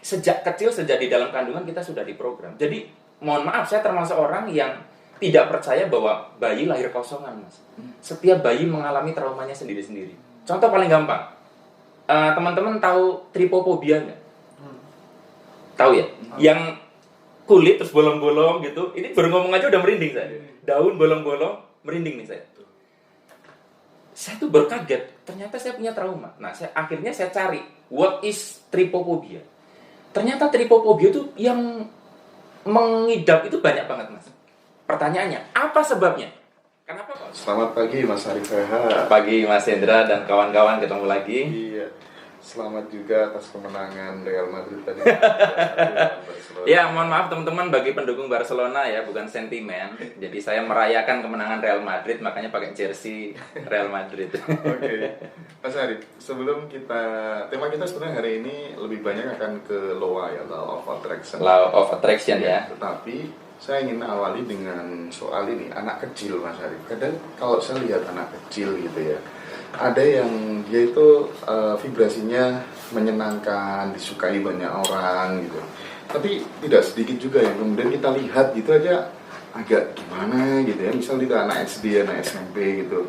sejak kecil, sejak di dalam kandungan kita sudah diprogram. Jadi mohon maaf, saya termasuk orang yang tidak percaya bahwa bayi lahir kosongan, Mas. Setiap bayi mengalami traumanya sendiri-sendiri. Contoh paling gampang, teman-teman tahu tripofobia nggak? Tahu ya? Yang kulit terus bolong-bolong gitu. Ini baru ngomong aja udah merinding saya. Daun bolong-bolong, merinding nih saya. Saya tuh baru kaget, ternyata saya punya trauma. Nah, akhirnya saya cari, what is tripofobia? Ternyata tripofobia itu yang mengidap itu banyak banget, Mas. Pertanyaannya, apa sebabnya? Kenapa kok? Selamat pagi Mas Arif Reha. Pagi Mas Hendra dan kawan-kawan, ketemu lagi. Iya. Selamat juga atas kemenangan Real Madrid tadi. Ya, mohon maaf teman-teman bagi pendukung Barcelona ya, bukan sentimen. Jadi saya merayakan kemenangan Real Madrid, makanya pakai jersey Real Madrid. Oke. Mas Arif, sebelum tema kita sebenarnya hari ini lebih banyak akan ke Law ya, Law of Attraction. Law of Attraction ya. Tetapi saya ingin awali dengan soal ini, anak kecil Mas Arif. Kadang kalau saya lihat anak kecil gitu ya, ada yang dia itu vibrasinya menyenangkan, disukai banyak orang gitu. Tapi tidak sedikit juga yang kemudian kita lihat gitu aja agak gimana gitu ya. Misal itu anak SD, anak SMP gitu.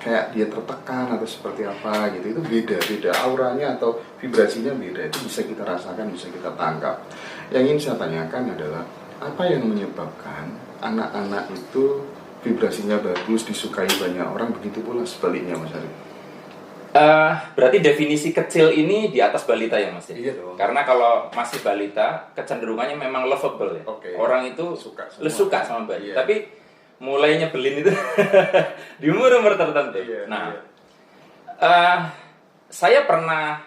Kayak dia tertekan atau seperti apa gitu. Itu beda auranya atau vibrasinya beda. Itu bisa kita rasakan, bisa kita tangkap. Yang ingin saya tanyakan adalah apa yang menyebabkan anak-anak itu vibrasinya bagus, disukai banyak orang, begitu pula sebaliknya Mas Arif? Berarti definisi kecil ini di atas balita ya Mas? Iya dong. Karena kalau masih balita, kecenderungannya memang lovable ya. Okay. Orang itu suka sama bayi. Iya. Tapi mulai nyebelin itu di umur-umur tertentu. Iya, nah, iya. Saya pernah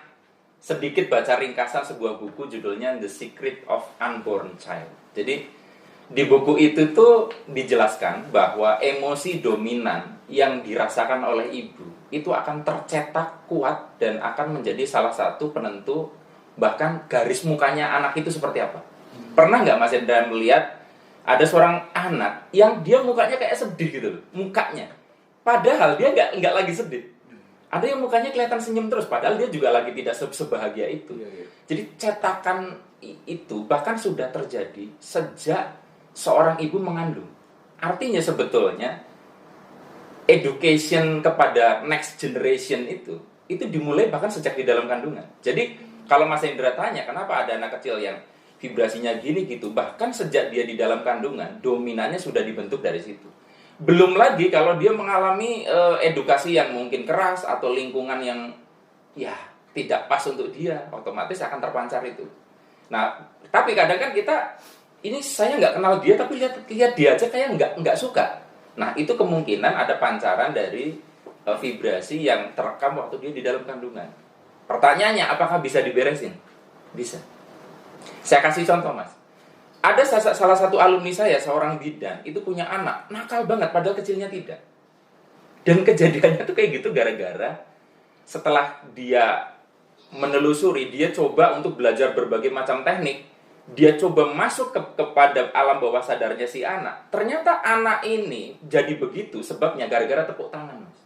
sedikit baca ringkasan sebuah buku judulnya The Secret of Unborn Child. Jadi di buku itu tuh dijelaskan bahwa emosi dominan yang dirasakan oleh ibu itu akan tercetak kuat dan akan menjadi salah satu penentu bahkan garis mukanya anak itu seperti apa. Pernah nggak Mas Hendra melihat ada seorang anak yang dia mukanya kayak sedih gitu loh, mukanya. Padahal dia nggak lagi sedih. Ada yang mukanya kelihatan senyum terus, padahal dia juga lagi tidak sebahagia itu. Jadi cetakan itu bahkan sudah terjadi sejak seorang ibu mengandung. Artinya sebetulnya education kepada next generation itu dimulai bahkan sejak di dalam kandungan. Jadi kalau Mas Hendra tanya kenapa ada anak kecil yang vibrasinya gini gitu, bahkan sejak dia di dalam kandungan dominannya sudah dibentuk dari situ. Belum lagi kalau dia mengalami edukasi yang mungkin keras atau lingkungan yang ya tidak pas untuk dia, otomatis akan terpancar itu. Nah, tapi kadang kan kita ini saya nggak kenal dia tapi lihat dia aja kayak nggak suka. Nah itu kemungkinan ada pancaran dari vibrasi yang terekam waktu dia di dalam kandungan. Pertanyaannya apakah bisa diberesin? Bisa. Saya kasih contoh Mas. Ada salah satu alumni saya, seorang bidan, itu punya anak nakal banget padahal kecilnya tidak. Dan kejadiannya tuh kayak gitu gara-gara setelah dia menelusuri, dia coba untuk belajar berbagai macam teknik. Dia coba masuk kepada alam bawah sadarnya si anak. Ternyata anak ini jadi begitu sebabnya gara-gara tepuk tangan, Mas.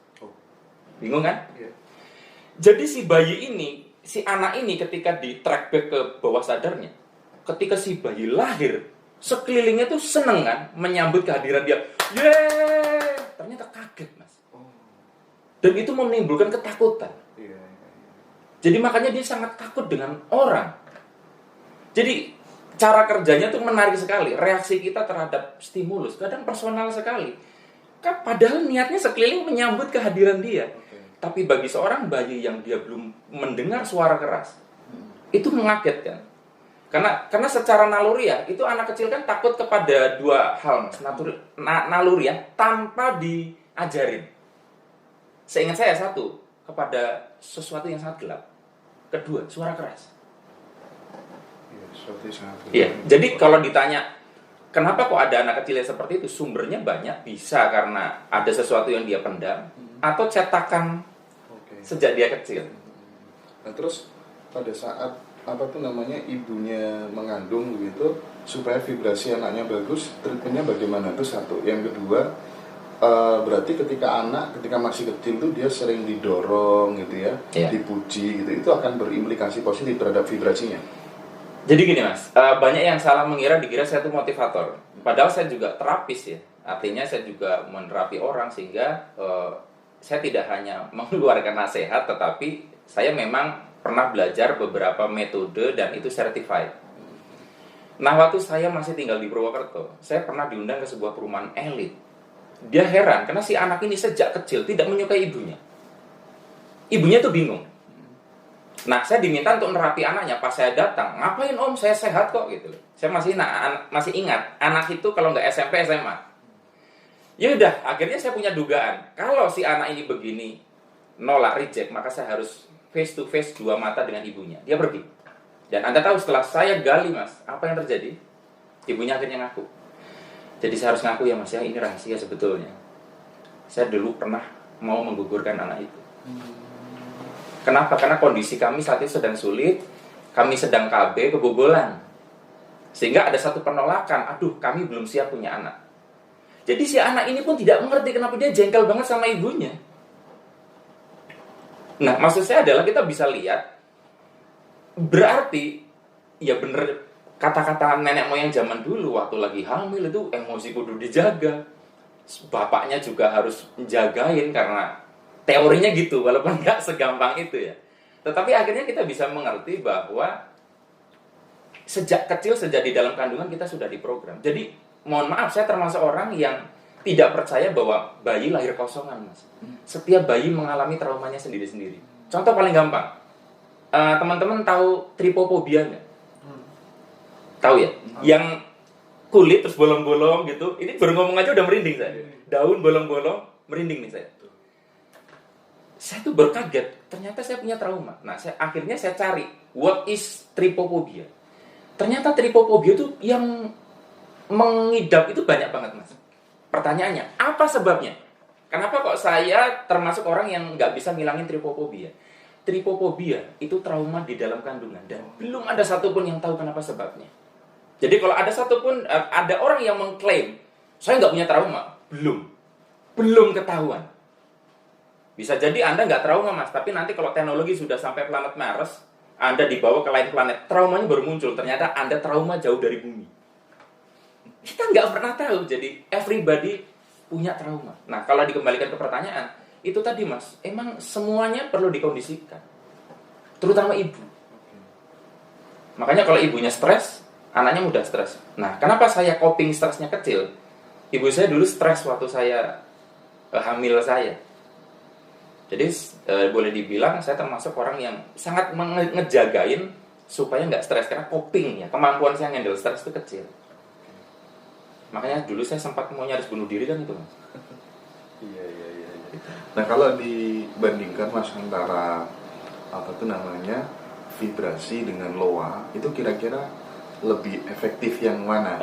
Bingung kan? Yeah. Jadi si bayi ini, si anak ini ketika di track back ke bawah sadarnya, ketika si bayi lahir, sekelilingnya tuh seneng kan menyambut kehadiran dia. Yeay! Ternyata kaget, Mas. Dan itu menimbulkan ketakutan. Yeah. Jadi makanya dia sangat takut dengan orang. Jadi cara kerjanya tuh menarik sekali. Reaksi kita terhadap stimulus kadang personal sekali. Kan padahal niatnya sekeliling menyambut kehadiran dia. Tapi bagi seorang bayi yang dia belum mendengar suara keras, itu mengagetkan. Karena secara naluriah itu anak kecil kan takut kepada dua hal, Mas. Naluriah tanpa diajarin. Seingat saya satu, kepada sesuatu yang sangat gelap. Kedua, suara keras. Iya, jadi kalau ditanya kenapa kok ada anak kecil yang seperti itu, sumbernya banyak. Bisa karena ada sesuatu yang dia pendam atau cetakan sejak dia kecil. Nah terus pada saat ibunya mengandung begitu supaya vibrasi anaknya bagus, treatmentnya bagaimana? Itu satu. Yang kedua, berarti ketika masih kecil tuh dia sering didorong gitu ya, dipuji gitu, itu akan berimplikasi positif terhadap vibrasinya. Jadi gini mas, banyak yang salah mengira, dikira saya itu motivator. Padahal saya juga terapis ya. Artinya saya juga menerapi orang sehingga saya tidak hanya mengeluarkan nasihat, tetapi saya memang pernah belajar beberapa metode dan itu certified. Nah waktu saya masih tinggal di Purwokerto, saya pernah diundang ke sebuah perumahan elit. Dia heran karena si anak ini sejak kecil tidak menyukai ibunya. Ibunya tuh bingung. Nah, saya diminta untuk nerapi anaknya. Pas saya datang, ngapain om? Saya sehat kok gitu. Saya masih ingat, anak itu kalau nggak SMP, SMA. Ya udah, akhirnya saya punya dugaan. Kalau si anak ini begini, nolak, reject, maka saya harus face to face dua mata dengan ibunya. Dia pergi. Dan Anda tahu setelah saya gali mas, apa yang terjadi? Ibunya akhirnya ngaku. Jadi saya harus ngaku ya mas ya, ini rahasia sebetulnya. Saya dulu pernah mau menggugurkan anak itu. Kenapa? Karena kondisi kami saat itu sedang sulit, kami sedang KB, kebobolan. Sehingga ada satu penolakan, aduh kami belum siap punya anak. Jadi si anak ini pun tidak mengerti kenapa dia jengkel banget sama ibunya. Nah maksud saya adalah kita bisa lihat, berarti, ya bener kata-kata nenek moyang zaman dulu, waktu lagi hamil itu emosi kudu dijaga. Bapaknya juga harus menjagain karena teorinya gitu, walaupun nggak segampang itu ya. Tetapi akhirnya kita bisa mengerti bahwa sejak kecil, sejak di dalam kandungan kita sudah diprogram. Jadi mohon maaf, saya termasuk orang yang tidak percaya bahwa bayi lahir kosongan mas. Setiap bayi mengalami traumanya sendiri-sendiri. Contoh paling gampang, teman-teman tahu tripofobia nggak? Tahu ya? Yang kulit terus bolong-bolong gitu. Ini baru ngomong aja udah merinding saya. Daun bolong-bolong, merinding nih saya. Saya tuh berkaget, ternyata saya punya trauma. Nah, akhirnya saya cari, what is tripofobia? Ternyata tripofobia itu yang mengidap itu banyak banget, mas. Pertanyaannya, apa sebabnya? Kenapa kok saya termasuk orang yang nggak bisa ngilangin tripofobia? Tripofobia itu trauma di dalam kandungan. Dan belum ada satupun yang tahu kenapa sebabnya. Jadi kalau ada satupun, ada orang yang mengklaim, saya nggak punya trauma. Belum ketahuan. Bisa jadi Anda nggak trauma mas, tapi nanti kalau teknologi sudah sampai planet Mars, Anda dibawa ke lain planet, traumanya baru muncul. Ternyata Anda trauma jauh dari bumi. Kita nggak pernah tahu, jadi everybody punya trauma. Nah kalau dikembalikan ke pertanyaan, itu tadi mas, emang semuanya perlu dikondisikan. Terutama ibu. Makanya kalau ibunya stres, anaknya mudah stres. Nah kenapa saya coping stresnya kecil? Ibu saya dulu stres waktu saya hamil saya. Jadi boleh dibilang saya termasuk orang yang sangat ngejagain supaya nggak stres, karena coping ya, kemampuan saya handle stres itu kecil. Makanya dulu saya sempat mau nyaris bunuh diri kan itu. Iya. Nah kalau dibandingkan mas antara apa tuh namanya vibrasi dengan loa, itu kira-kira lebih efektif yang mana?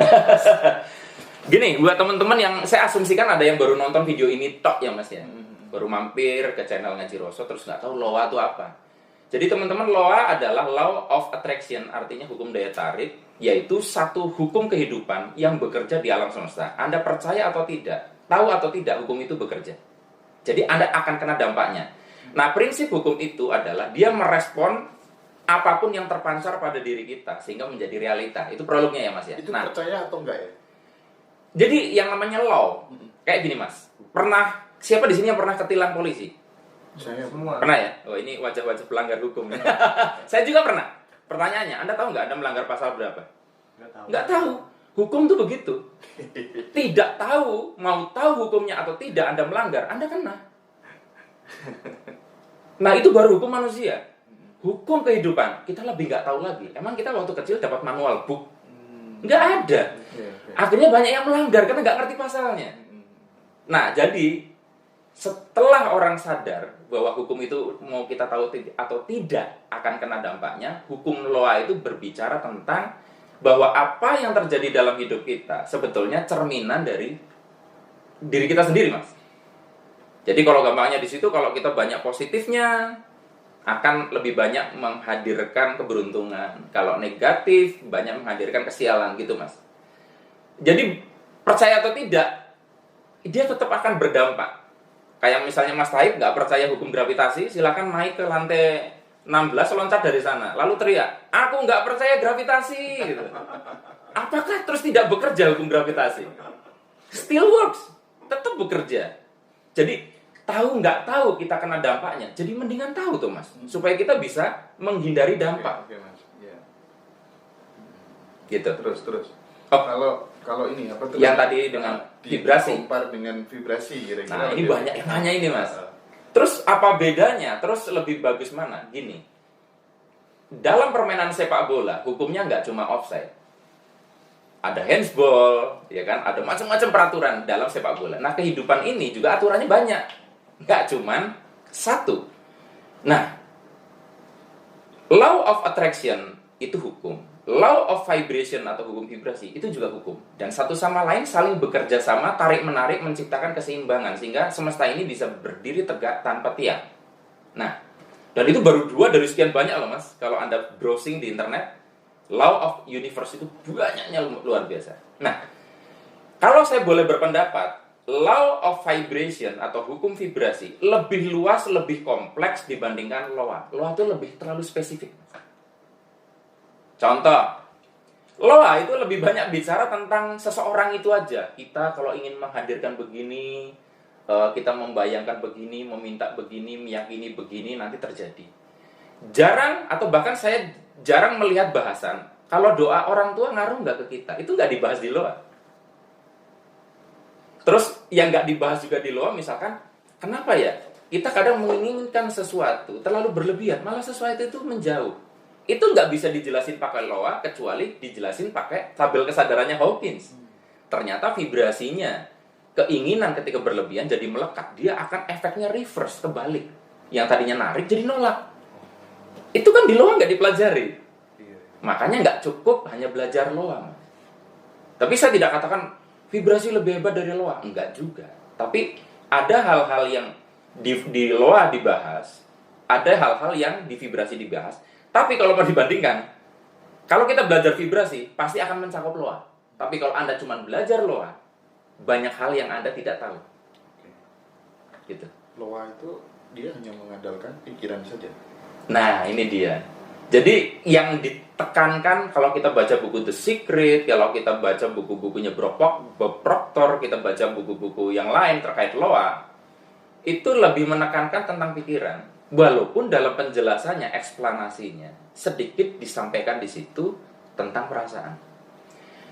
Gini, buat teman-teman yang saya asumsikan ada yang baru nonton video ini tok ya mas ya. Baru mampir ke channel Ngaji Roso terus nggak tahu LOA itu apa. Jadi teman-teman, LOA adalah Law of Attraction, artinya hukum daya tarik, yaitu satu hukum kehidupan yang bekerja di alam semesta. Anda percaya atau tidak, tahu atau tidak, hukum itu bekerja. Jadi Anda akan kena dampaknya. Nah prinsip hukum itu adalah dia merespon apapun yang terpancar pada diri kita sehingga menjadi realita. Itu prolognya ya mas ya. Itu percaya atau enggak ya? Jadi yang namanya law kayak gini mas. Siapa di sini yang pernah ketilang polisi? Saya semua. Pernah ya? Oh ini wajah-wajah pelanggar hukum. Saya juga pernah. Pertanyaannya, Anda tahu nggak Anda melanggar pasal berapa? Nggak tahu. Hukum tuh begitu. Tidak tahu, mau tahu hukumnya atau tidak Anda melanggar, Anda kena. Nah itu baru hukum manusia. Hukum kehidupan, kita lebih nggak tahu lagi. Emang kita waktu kecil dapat manual book? Nggak ada. Akhirnya banyak yang melanggar karena nggak ngerti pasalnya. Nah jadi setelah orang sadar bahwa hukum itu mau kita tahu atau tidak akan kena dampaknya, hukum LOA itu berbicara tentang bahwa apa yang terjadi dalam hidup kita sebetulnya cerminan dari diri kita sendiri, mas. Jadi kalau gampangnya di situ, kalau kita banyak positifnya, akan lebih banyak menghadirkan keberuntungan. Kalau negatif, banyak menghadirkan kesialan gitu, mas. Jadi percaya atau tidak, dia tetap akan berdampak. Kayak misalnya Mas Taib nggak percaya hukum gravitasi, silakan naik ke lantai 16 loncat dari sana, lalu teriak, aku nggak percaya gravitasi, gitu. Apakah terus tidak bekerja hukum gravitasi? Still works, tetap bekerja. Jadi tahu nggak tahu kita kena dampaknya, jadi mendingan tahu tuh Mas, supaya kita bisa menghindari dampak. Oke, Mas. Ya. Gitu. Terus. Oh. Kalau ini apa tuh? Yang tadi dengan vibrasi. Kompar dengan vibrasi kira-kira. Nah, ini banyak yang nanya ini Mas. Terus apa bedanya? Terus lebih bagus mana? Gini. Dalam permainan sepak bola, hukumnya nggak cuma offside. Ada handsball, ya kan? Ada macam-macam peraturan dalam sepak bola. Nah, kehidupan ini juga aturannya banyak. Nggak cuma satu. Nah, law of attraction itu hukum. Law of vibration atau hukum vibrasi itu juga hukum. Dan satu sama lain saling bekerja sama, tarik-menarik, menciptakan keseimbangan. Sehingga semesta ini bisa berdiri tegak tanpa tiang. Nah, dan itu baru 2 dari sekian banyak loh Mas. Kalau Anda browsing di internet, law of universe itu banyaknya luar biasa. Nah, kalau saya boleh berpendapat, law of vibration atau hukum vibrasi lebih luas, lebih kompleks dibandingkan law. Law itu lebih terlalu spesifik. Contoh, Loa itu lebih banyak bicara tentang seseorang itu aja. Kita kalau ingin menghadirkan begini, kita membayangkan begini, meminta begini, meyakini begini, nanti terjadi. Jarang atau bahkan saya jarang melihat bahasan kalau doa orang tua ngaruh nggak ke kita. Itu nggak dibahas di Loa. Terus yang nggak dibahas juga di Loa, misalkan, kenapa ya kita kadang menginginkan sesuatu terlalu berlebihan, malah sesuatu itu menjauh. Itu nggak bisa dijelasin pakai Loa, kecuali dijelasin pakai tabel kesadarannya Hawkins. Ternyata vibrasinya, keinginan ketika berlebihan jadi melekat. Dia akan efeknya reverse, kebalik. Yang tadinya narik jadi nolak. Itu kan di Loa nggak dipelajari. Makanya nggak cukup hanya belajar Loa. Tapi saya tidak katakan vibrasi lebih hebat dari Loa. Enggak juga. Tapi ada hal-hal yang di Loa dibahas. Ada hal-hal yang di vibrasi dibahas. Tapi kalau mau dibandingkan, kalau kita belajar vibrasi, pasti akan mencakup Loa. Tapi kalau Anda cuma belajar Loa, banyak hal yang Anda tidak tahu. Gitu. Loa itu dia hanya mengandalkan pikiran saja. Nah, ini dia. Jadi yang ditekankan kalau kita baca buku The Secret, kalau kita baca buku-bukunya Bob Proctor, kita baca buku-buku yang lain terkait Loa, itu lebih menekankan tentang pikiran. Walaupun dalam penjelasannya, eksplanasinya, sedikit disampaikan di situ tentang perasaan.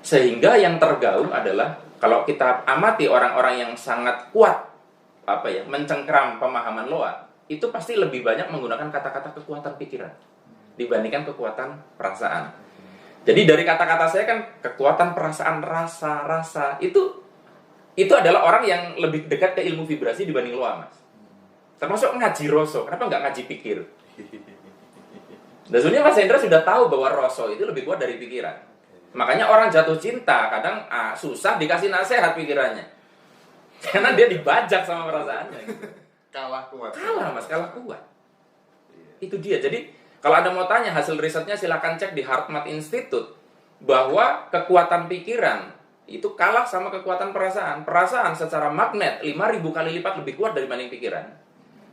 Sehingga yang tergaung adalah, kalau kita amati orang-orang yang sangat kuat, mencengkram pemahaman Loa, itu pasti lebih banyak menggunakan kata-kata kekuatan pikiran dibandingkan kekuatan perasaan. Jadi dari kata-kata saya kan, kekuatan perasaan, rasa, itu adalah orang yang lebih dekat ke ilmu vibrasi dibanding Loa, Mas. Termasuk ngaji Roso, kenapa nggak ngaji pikir? Dan sebenarnya Mas Hendra sudah tahu bahwa Roso itu lebih kuat dari pikiran. Makanya orang jatuh cinta kadang susah dikasih nasihat pikirannya, karena dia dibajak sama perasaannya. Kalah kuat. Kalah kuat. Itu dia. Jadi kalau Anda mau tanya hasil risetnya, silakan cek di HeartMath Institute, bahwa kekuatan pikiran itu kalah sama kekuatan perasaan. Perasaan secara magnet 5.000 kali lipat lebih kuat dibanding pikiran.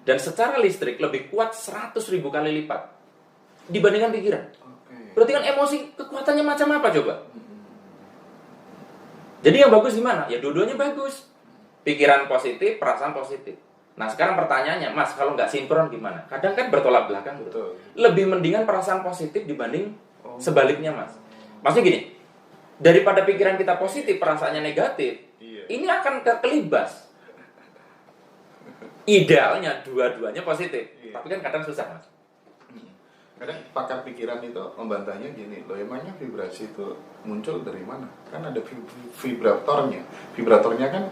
Dan secara listrik lebih kuat 100.000 kali lipat dibandingkan pikiran. Berarti kan emosi kekuatannya macam apa coba? Jadi yang bagus gimana? Ya dua-duanya bagus. Pikiran positif, perasaan positif. Nah sekarang pertanyaannya, Mas, kalau nggak sinkron gimana? Kadang kan bertolak belakang. Betul. Lebih mendingan perasaan positif dibanding sebaliknya, Mas. Maksudnya gini, daripada pikiran kita positif, perasaannya negatif, ini akan kelibas. Idealnya dua-duanya positif, tapi kan kadang susah, Mas. Kadang pakar pikiran itu membantahnya gini, loh emangnya vibrasi itu muncul dari mana? Kan ada vibratornya. Vibratornya kan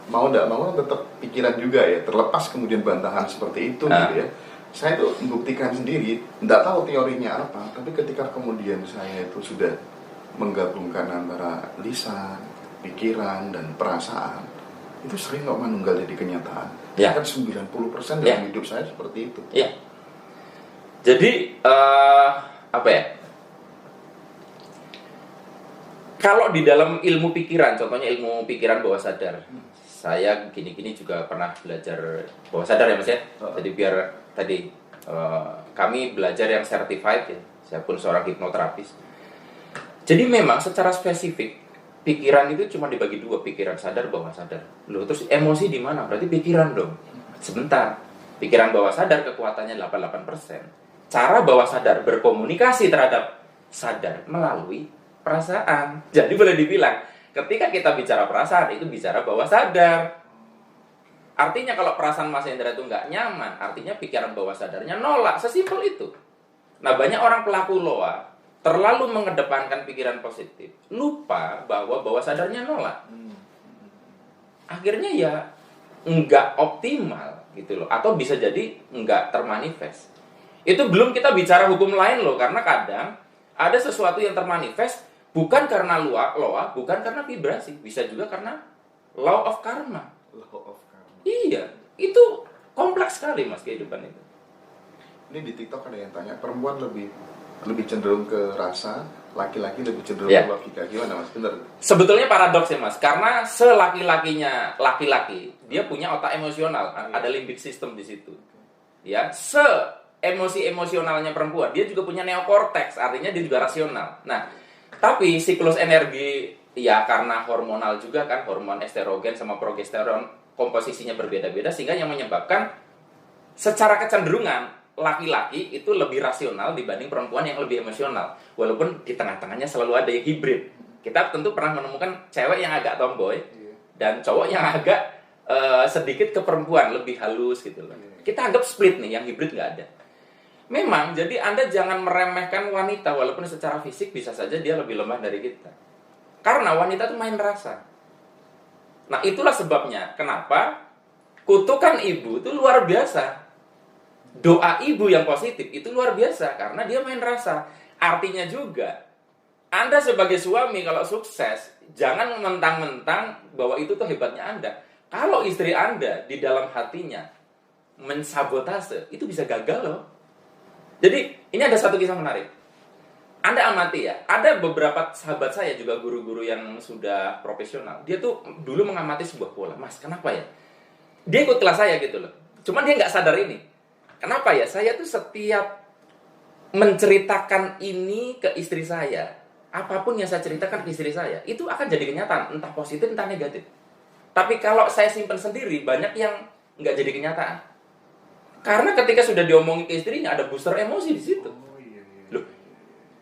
mau tidak mau tetap pikiran juga ya, terlepas kemudian bantahan seperti itu gitu ya. Saya itu membuktikan sendiri, tidak tahu teorinya apa, tapi ketika kemudian saya itu sudah menggabungkan antara lisan, pikiran, dan perasaan, itu sering kok manunggal jadi kenyataan. Ya. Kan 90% dalam hidup saya seperti itu. Ya. Jadi kalau di dalam ilmu pikiran, contohnya ilmu pikiran bawah sadar, saya gini-gini juga pernah belajar bawah sadar ya Mas ya. Jadi biar tadi kami belajar yang certified ya, saya pun seorang hipnoterapis. Jadi memang secara spesifik pikiran itu cuma dibagi dua, pikiran sadar, bawah sadar. Loh, terus emosi di mana? Berarti pikiran dong. Sebentar. Pikiran bawah sadar kekuatannya 88%. Cara bawah sadar berkomunikasi terhadap sadar melalui perasaan. Jadi boleh dibilang, ketika kita bicara perasaan itu bicara bawah sadar. Artinya kalau perasaan Mas Hendra itu nggak nyaman, artinya pikiran bawah sadarnya nolak. Sesimpel itu. Nah, banyak orang pelaku loa terlalu mengedepankan pikiran positif, lupa bahwa bawah sadarnya nolak. Akhirnya ya nggak optimal gitu loh, atau bisa jadi nggak termanifest. Itu belum kita bicara hukum lain loh, karena kadang ada sesuatu yang termanifest bukan karena loa, bukan karena vibrasi, bisa juga karena law of karma. Law of karma. Iya, itu kompleks sekali Mas kehidupan itu. Ini di TikTok ada yang tanya, perempuan lebih cenderung ke rasa, laki-laki lebih cenderung Ya. ke logika. Gimana Mas? Bener? Sebetulnya paradoks ya Mas, karena selaki-lakinya laki-laki, dia punya otak emosional, ada limbic system di situ. Ya, emosi-emosionalnya perempuan, dia juga punya neokortex, artinya dia juga rasional. Nah, tapi siklus energi ya karena hormonal juga kan, hormon estrogen sama progesteron komposisinya berbeda-beda, sehingga yang menyebabkan secara kecenderungan laki-laki itu lebih rasional dibanding perempuan yang lebih emosional. Walaupun di tengah-tengahnya selalu ada yang hibrid. Kita tentu pernah menemukan cewek yang agak tomboy dan cowok yang agak sedikit ke perempuan, lebih halus gitu loh. Kita anggap split nih, yang hibrid nggak ada. Memang, jadi Anda jangan meremehkan wanita, walaupun secara fisik bisa saja dia lebih lemah dari kita. Karena wanita itu main rasa. Nah, itulah sebabnya kenapa kutukan ibu itu luar biasa. Doa ibu yang positif itu luar biasa karena dia main rasa. Artinya juga Anda sebagai suami kalau sukses, jangan mentang-mentang bahwa itu tuh hebatnya Anda. Kalau istri Anda di dalam hatinya mensabotase, itu bisa gagal loh. Jadi ini ada satu kisah menarik. Anda amati ya, ada beberapa sahabat saya juga guru-guru yang sudah profesional. Dia tuh dulu mengamati sebuah pola. Mas, kenapa ya? Dia ikut kelas saya gitu loh. Cuman dia nggak sadar ini. Kenapa ya? Saya tuh setiap menceritakan ini ke istri saya, apapun yang saya ceritakan ke istri saya, itu akan jadi kenyataan, entah positif, entah negatif. Tapi kalau saya simpan sendiri, banyak yang nggak jadi kenyataan. Karena ketika sudah diomongin ke istrinya, ada booster emosi di situ. Loh,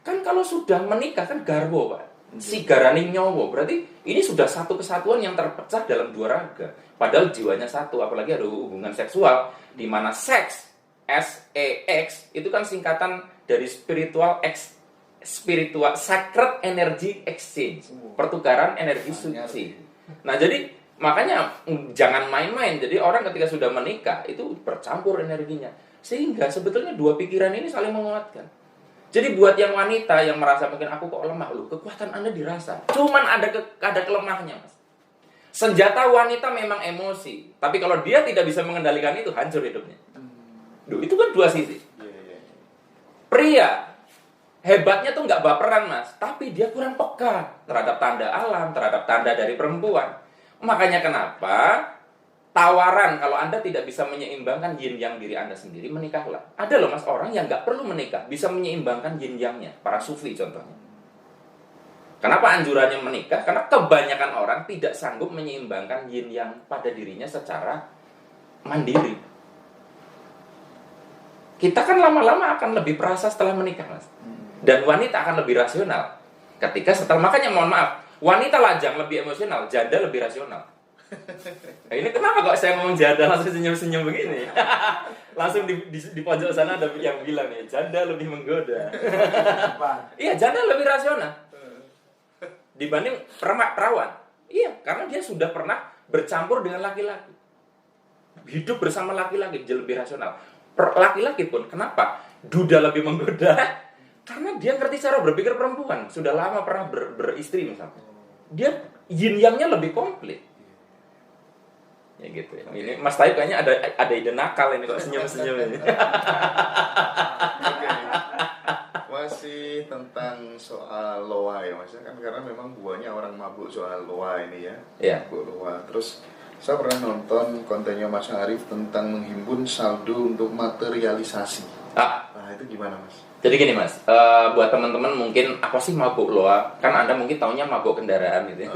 kan kalau sudah menikah kan garwo, Pak. Si garani nyowo, berarti ini sudah satu kesatuan yang terpecah dalam dua raga. Padahal jiwanya satu, apalagi ada hubungan seksual, di mana seks SEX itu kan singkatan dari spiritual sacred energy exchange, pertukaran energi suci. Nah, jadi makanya jangan main-main. Jadi orang ketika sudah menikah itu bercampur energinya, sehingga sebetulnya dua pikiran ini saling menguatkan. Jadi buat yang wanita yang merasa mungkin aku kok lemah, loh, kekuatan Anda dirasa. Cuman ada kelemahnya, Mas. Senjata wanita memang emosi, tapi kalau dia tidak bisa mengendalikan itu, hancur hidupnya. Duh, itu kan dua sisi. Pria hebatnya tuh nggak baperan, Mas, tapi dia kurang peka terhadap tanda alam, terhadap tanda dari perempuan. Makanya kenapa tawaran kalau Anda tidak bisa menyeimbangkan yin yang diri Anda sendiri, menikahlah. Ada loh Mas orang yang nggak perlu menikah, bisa menyeimbangkan yin yangnya. Para sufi contohnya. Kenapa anjurannya menikah? Karena kebanyakan orang tidak sanggup menyeimbangkan yin yang pada dirinya secara mandiri. Kita kan lama-lama akan lebih perasa setelah menikah, Mas. Dan wanita akan lebih rasional ketika setelah, makanya mohon maaf, wanita lajang lebih emosional, janda lebih rasional. Nah, ini kenapa kok saya ngomong janda langsung senyum-senyum begini? Langsung di pojok sana ada yang bilang ya, janda lebih menggoda. Iya, janda lebih rasional dibanding perawan. Iya, karena dia sudah pernah bercampur dengan laki-laki, hidup bersama laki-laki, dia lebih rasional. Laki-laki pun kenapa duda lebih menggoda? Karena dia ngerti cara berpikir perempuan, sudah lama pernah beristri misalnya. Dia yin yangnya lebih komplit. Ya gitu ya. Ini Mas Taib kayaknya ada ide nakal ini kok senyum-senyum ini. Oke. Masih tentang soal loa ya Mas, kan karena memang buahnya orang mabuk soal loa ini ya. Iya. Mabuk loa. Terus saya pernah nonton kontennya Mas Arif tentang menghimpun saldo untuk materialisasi. Ah, Nah itu gimana Mas? Jadi gini Mas, buat teman-teman mungkin apa sih mabuk loa? Kan Anda mungkin taunya mabuk kendaraan gitu ya.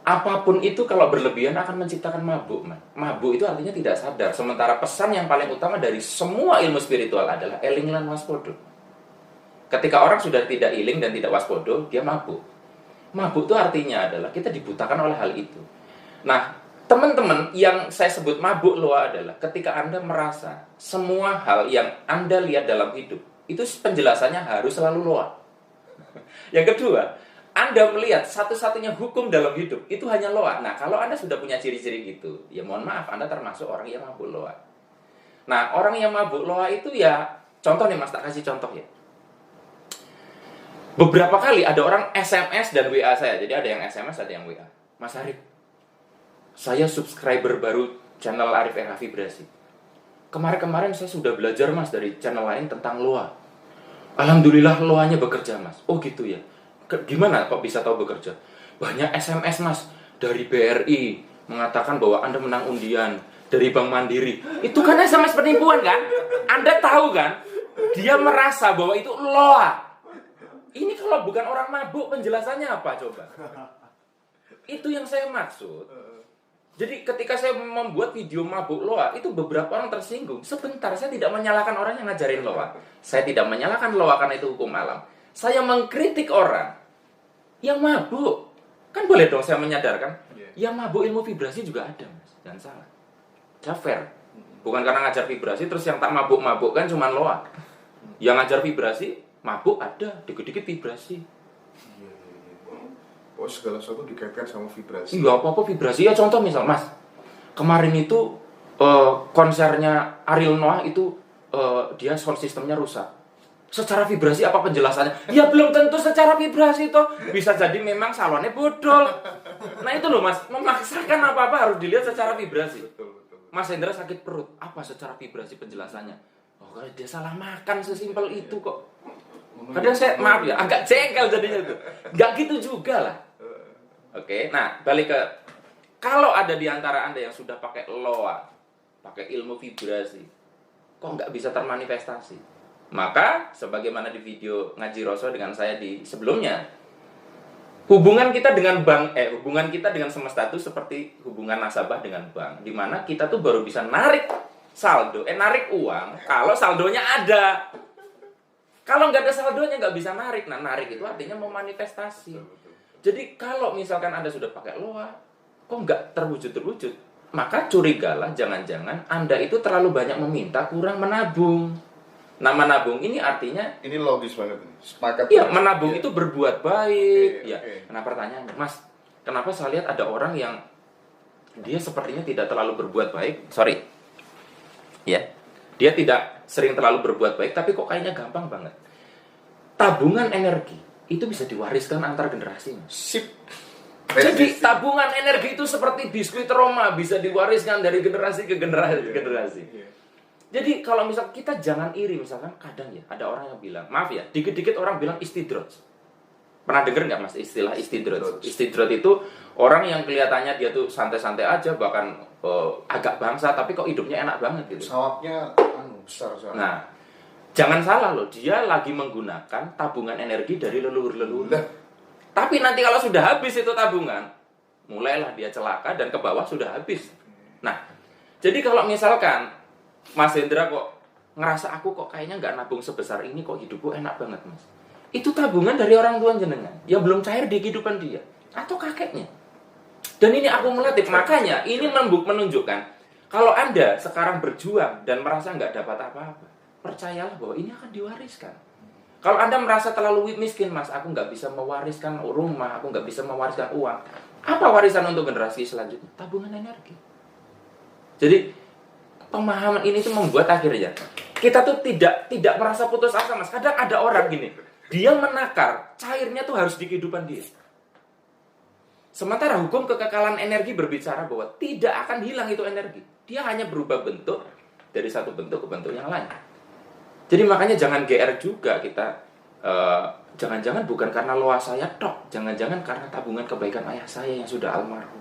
Apapun itu kalau berlebihan akan menciptakan mabuk, Mas. Mabuk itu artinya tidak sadar. Sementara pesan yang paling utama dari semua ilmu spiritual adalah eling lan waspodo. Ketika orang sudah tidak iling dan tidak waspodo, dia mabuk. Mabuk itu artinya adalah kita dibutakan oleh hal itu. Nah, teman-teman yang saya sebut mabuk loa adalah ketika Anda merasa semua hal yang Anda lihat dalam hidup itu penjelasannya harus selalu loa. Yang kedua, Anda melihat satu-satunya hukum dalam hidup itu hanya loa. Nah, kalau Anda sudah punya ciri-ciri gitu, ya mohon maaf, Anda termasuk orang yang mabuk loa. Nah, orang yang mabuk loa itu ya, contoh nih Mas, tak kasih contoh ya. Beberapa kali ada orang SMS dan WA saya. Jadi ada yang SMS, ada yang WA. Mas Arif, saya subscriber baru channel Arif RH Vibrasi. Kemarin-kemarin saya sudah belajar Mas dari channel lain tentang loa. Alhamdulillah loanya bekerja Mas. Oh gitu ya. Gimana kok bisa tahu bekerja? Banyak SMS Mas dari BRI mengatakan bahwa Anda menang undian, dari Bank Mandiri. Itu kan SMS penipuan kan? Anda tahu kan? Dia merasa bahwa itu loa. Ini kalau bukan orang mabuk penjelasannya apa coba? Itu yang saya maksud. Jadi ketika saya membuat video mabuk loa, itu beberapa orang tersinggung. Sebentar, saya tidak menyalahkan orang yang ngajarin loa. Saya tidak menyalahkan loa karena itu hukum alam. Saya mengkritik orang yang mabuk. Kan boleh dong saya menyadarkan. Yang mabuk ilmu vibrasi juga ada, Mas. Jangan salah. Saya fair. Bukan karena ngajar vibrasi, terus yang tak mabuk-mabuk kan cuma loa. Yang ngajar vibrasi, mabuk ada. Dikit-dikit vibrasi. Oh, segala sesuatu dikaitkan sama vibrasi. Iya, apa-apa vibrasi. Ya contoh misal, Mas. Kemarin itu konsernya Ariel Noah itu dia sound systemnya rusak. Secara vibrasi apa penjelasannya? Ya belum tentu secara vibrasi toh. Bisa jadi memang salonnya bodol. Nah itu loh Mas, memaksakan apa-apa harus dilihat secara vibrasi. Betul. Mas Hendra sakit perut, apa secara vibrasi penjelasannya? Oh, dia salah makan, sesimpel itu kok. Kadang saya, maaf ya, agak jengkel jadinya tuh. Gak gitu juga lah. Oke, nah balik ke, kalau ada di antara Anda yang sudah pakai loa, pakai ilmu vibrasi, kok nggak bisa termanifestasi? Maka, sebagaimana di video Ngaji Roso dengan saya di sebelumnya, hubungan kita dengan bank, hubungan kita dengan semesta itu seperti hubungan nasabah dengan bank, di mana kita tuh baru bisa narik saldo, narik uang kalau saldonya ada. Kalau nggak ada saldonya nggak bisa narik. Nah, narik itu artinya memanifestasi. Jadi kalau misalkan Anda sudah pakai loa, kok nggak terwujud-terwujud, maka curigalah jangan-jangan Anda itu terlalu banyak meminta, kurang menabung. Nah, menabung ini artinya, ini logis banget nih. Sepakat. Iya, menabung itu berbuat baik. Oke. Ya. Nah, pertanyaannya, Mas, kenapa saya lihat ada orang yang dia sepertinya tidak terlalu berbuat baik? Sorry. Ya. Dia tidak sering terlalu berbuat baik, tapi kok kayaknya gampang banget. Tabungan energi itu bisa diwariskan antar generasi. Sip. Jadi tabungan energi itu seperti biskuit Roma, bisa diwariskan dari generasi ke generasi. Jadi kalau misal kita jangan iri, misalkan kadang ya ada orang yang bilang, maaf ya, dikit-dikit orang bilang istidroj. Pernah denger nggak Mas istilah istidroj? Istidroj itu orang yang kelihatannya dia tuh santai-santai aja, bahkan agak bangsa, tapi kok hidupnya enak banget gitu. Sawapnya besar soalnya. Nah, jangan salah loh, dia lagi menggunakan tabungan energi dari leluhur-leluhur. Tapi nanti kalau sudah habis itu tabungan, mulailah dia celaka dan ke bawah sudah habis. Nah, jadi kalau misalkan Mas Hendra kok ngerasa aku kok kayaknya nggak nabung sebesar ini, kok hidupku enak banget Mas. Itu tabungan dari orang tua jenengan yang belum cair di kehidupan dia atau kakeknya. Dan ini akumulatif, makanya ini menunjukkan kalau Anda sekarang berjuang dan merasa nggak dapat apa-apa, percayalah bahwa ini akan diwariskan. Kalau Anda merasa terlalu miskin, Mas, aku nggak bisa mewariskan rumah, aku nggak bisa mewariskan uang. Apa warisan untuk generasi selanjutnya? Tabungan energi. Jadi pemahaman ini tuh membuat akhirnya kita tuh tidak merasa putus asa, Mas. Kadang ada orang gini, dia menakar cairnya tuh harus di kehidupan dia. Sementara hukum kekekalan energi berbicara bahwa tidak akan hilang itu energi. Dia hanya berubah bentuk dari satu bentuk ke bentuk yang lain. Jadi makanya jangan GR juga kita. Jangan-jangan bukan karena loa saya tok. Jangan-jangan karena tabungan kebaikan ayah saya yang sudah almarhum.